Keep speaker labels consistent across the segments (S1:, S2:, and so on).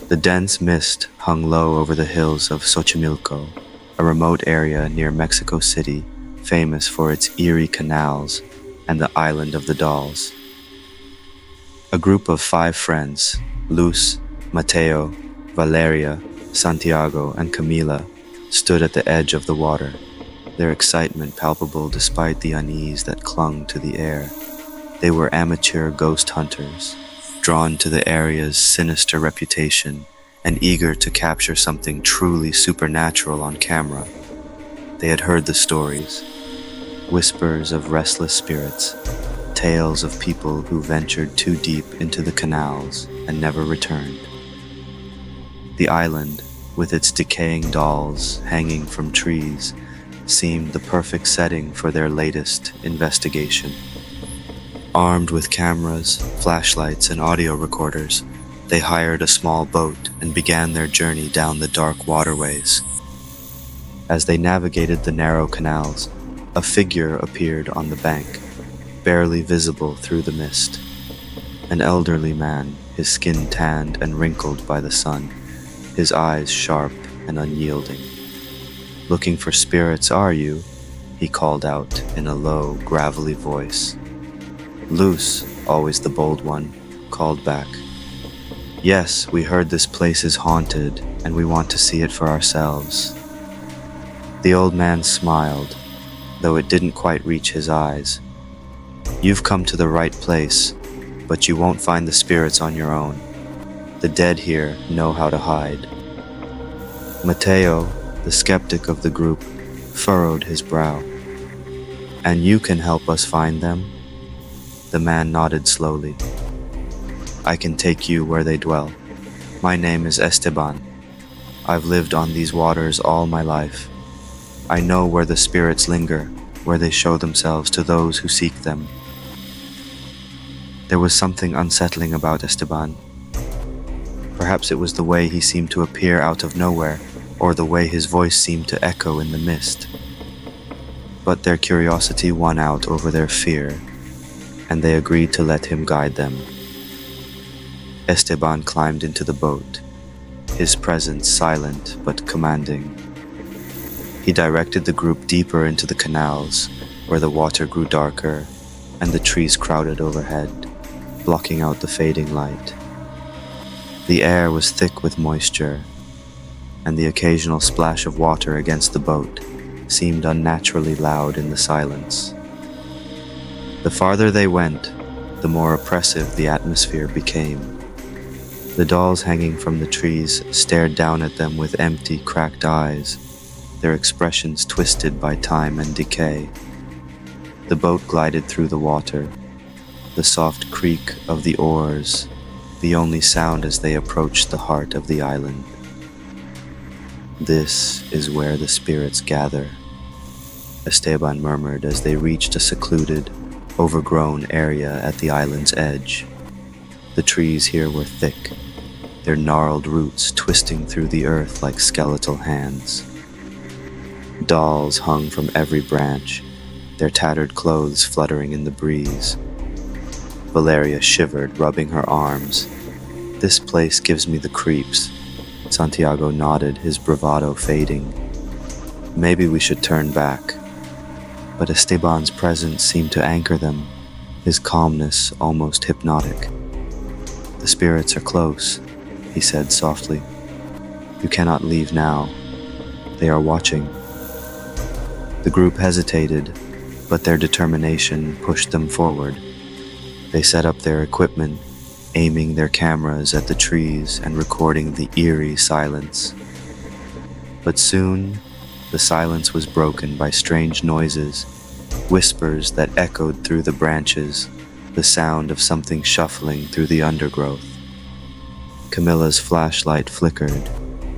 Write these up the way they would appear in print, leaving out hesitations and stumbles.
S1: The dense mist hung low over the hills of Xochimilco, a remote area near Mexico City famous for its eerie canals and the island of the dolls. A group of 5 friends, Luz, Mateo, Valeria, Santiago, and Camila, stood at the edge of the water, their excitement palpable despite the unease that clung to the air. They were amateur ghost hunters, drawn to the area's sinister reputation and eager to capture something truly supernatural on camera. They had heard the stories, whispers of restless spirits, tales of people who ventured too deep into the canals and never returned. The island, with its decaying dolls hanging from trees, seemed the perfect setting for their latest investigation. Armed with cameras, flashlights, and audio recorders, they hired a small boat and began their journey down the dark waterways. As they navigated the narrow canals, a figure appeared on the bank, barely visible through the mist. An elderly man, his skin tanned and wrinkled by the sun, his eyes sharp and unyielding. "Looking for spirits, are you?" he called out in a low, gravelly voice. Luz, always the bold one, called back, "Yes, we heard this place is haunted, and we want to see it for ourselves." The old man smiled, though it didn't quite reach his eyes. "You've come to the right place, but you won't find the spirits on your own. The dead here know how to hide." Mateo, the skeptic of the group, furrowed his brow. "And you can help us find them?" The man nodded slowly. "I can take you where they dwell. My name is Esteban. I've lived on these waters all my life. I know where the spirits linger, where they show themselves to those who seek them." There was something unsettling about Esteban. Perhaps it was the way he seemed to appear out of nowhere, or the way his voice seemed to echo in the mist. But their curiosity won out over their fear, and they agreed to let him guide them. Esteban climbed into the boat, his presence silent but commanding. He directed the group deeper into the canals, where the water grew darker and the trees crowded overhead, blocking out the fading light. The air was thick with moisture, and the occasional splash of water against the boat seemed unnaturally loud in the silence. The farther they went, the more oppressive the atmosphere became. The dolls hanging from the trees stared down at them with empty, cracked eyes, their expressions twisted by time and decay. The boat glided through the water, the soft creak of the oars, the only sound as they approached the heart of the island. "This is where the spirits gather," Esteban murmured as they reached a secluded, overgrown area at the island's edge. The trees here were thick, their gnarled roots twisting through the earth like skeletal hands. Dolls hung from every branch, their tattered clothes fluttering in the breeze. Valeria shivered, rubbing her arms. "This place gives me the creeps." Santiago nodded, his bravado fading. "Maybe we should turn back." But Esteban's presence seemed to anchor them, his calmness almost hypnotic. "The spirits are close," he said softly. "You cannot leave now. They are watching." The group hesitated, but their determination pushed them forward. They set up their equipment, aiming their cameras at the trees and recording the eerie silence. But soon, the silence was broken by strange noises, whispers that echoed through the branches, the sound of something shuffling through the undergrowth. Camilla's flashlight flickered,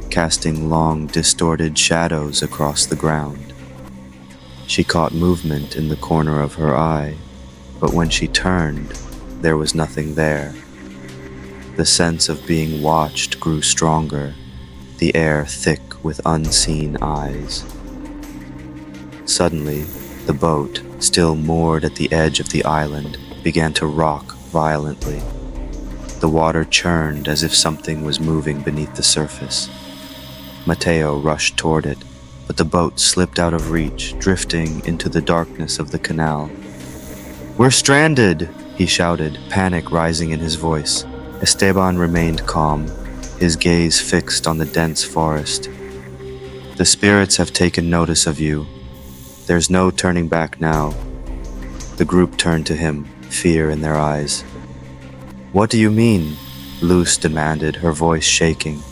S1: casting long, distorted shadows across the ground. She caught movement in the corner of her eye, but when she turned, there was nothing there. The sense of being watched grew stronger, the air thick with unseen eyes. Suddenly, the boat, still moored at the edge of the island, began to rock violently. The water churned as if something was moving beneath the surface. Mateo rushed toward it, but the boat slipped out of reach, drifting into the darkness of the canal. "We're stranded!" he shouted, panic rising in his voice. Esteban remained calm, his gaze fixed on the dense forest. "The spirits have taken notice of you. There's no turning back now." The group turned to him, fear in their eyes. "What do you mean?" Luz demanded, her voice shaking.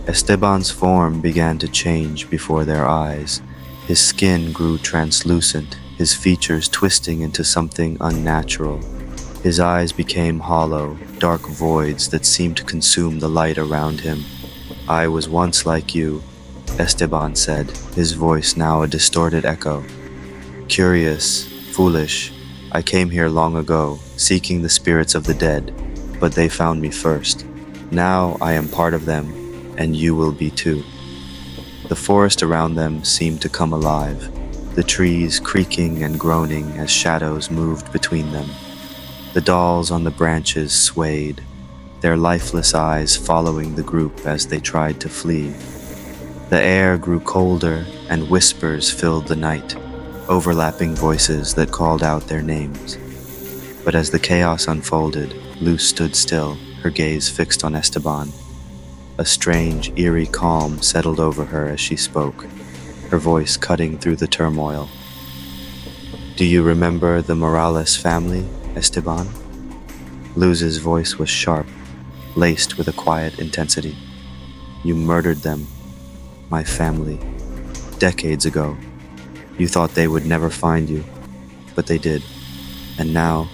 S1: Esteban's form began to change before their eyes. His skin grew translucent, his features twisting into something unnatural. His eyes became hollow, dark voids that seemed to consume the light around him. "I was once like you," Esteban said, his voice now a distorted echo. "Curious, foolish. I came here long ago, seeking the spirits of the dead, but they found me first. Now I am part of them, and you will be too." The forest around them seemed to come alive, the trees creaking and groaning as shadows moved between them. The dolls on the branches swayed, their lifeless eyes following the group as they tried to flee. The air grew colder, and whispers filled the night, overlapping voices that called out their names. But as the chaos unfolded, Luz stood still, her gaze fixed on Esteban. A strange, eerie calm settled over her as she spoke, her voice cutting through the turmoil. "Do you remember the Morales family, Esteban?" Luz's voice was sharp, laced with a quiet intensity. "You murdered them, my family, decades ago. You thought they would never find you, but they did. And now,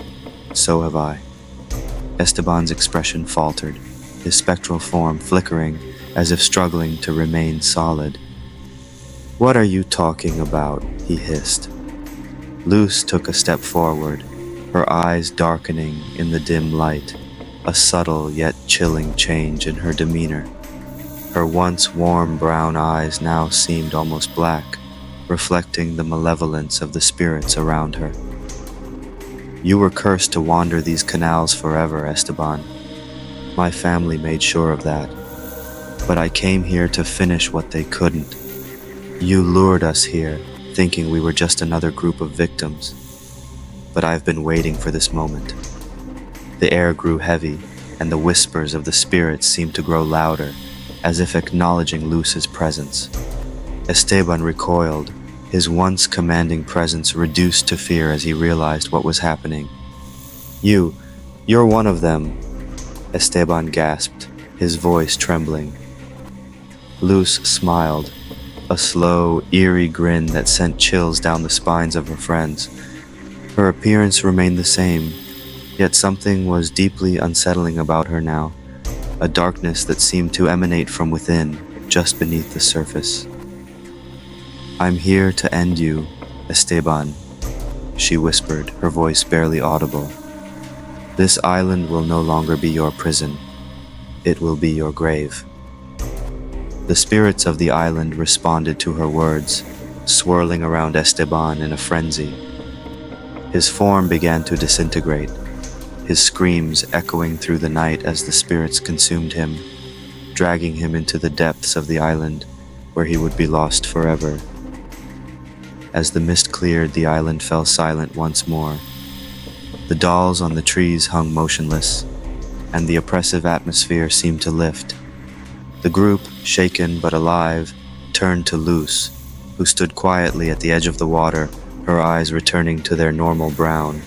S1: so have I." Esteban's expression faltered, his spectral form flickering as if struggling to remain solid. "What are you talking about?" he hissed. Luz took a step forward, her eyes darkening in the dim light, a subtle yet chilling change in her demeanor. Her once warm brown eyes now seemed almost black, reflecting the malevolence of the spirits around her. "You were cursed to wander these canals forever, Esteban. My family made sure of that. But I came here to finish what they couldn't. You lured us here, thinking we were just another group of victims. But I've been waiting for this moment." The air grew heavy, and the whispers of the spirits seemed to grow louder, as if acknowledging Luz's presence. Esteban recoiled, his once commanding presence reduced to fear as he realized what was happening. You're one of them," Esteban gasped, his voice trembling. Luz smiled, a slow, eerie grin that sent chills down the spines of her friends. Her appearance remained the same, yet something was deeply unsettling about her now, a darkness that seemed to emanate from within, just beneath the surface. "I'm here to end you, Esteban," she whispered, her voice barely audible. "This island will no longer be your prison. It will be your grave." The spirits of the island responded to her words, swirling around Esteban in a frenzy. His form began to disintegrate, his screams echoing through the night as the spirits consumed him, dragging him into the depths of the island, where he would be lost forever. As the mist cleared, the island fell silent once more. The dolls on the trees hung motionless, and the oppressive atmosphere seemed to lift. The group, shaken but alive, turned to Luz, who stood quietly at the edge of the water, her eyes returning to their normal brown.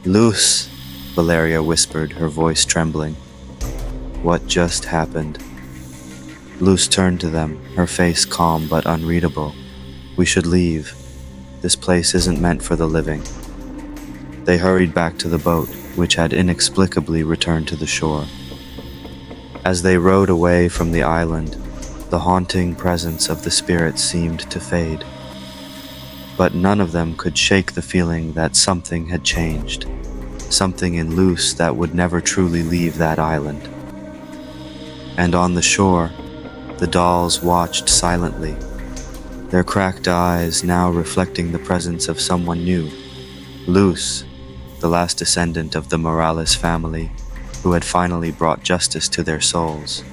S1: "Luz," Valeria whispered, her voice trembling. "What just happened?" Luz turned to them, her face calm but unreadable. "We should leave. This place isn't meant for the living." They hurried back to the boat, which had inexplicably returned to the shore. As they rowed away from the island, the haunting presence of the spirits seemed to fade. But none of them could shake the feeling that something had changed, something in Luz that would never truly leave that island. And on the shore, the dolls watched silently, their cracked eyes now reflecting the presence of someone new. Luz, the last descendant of the Morales family, who had finally brought justice to their souls.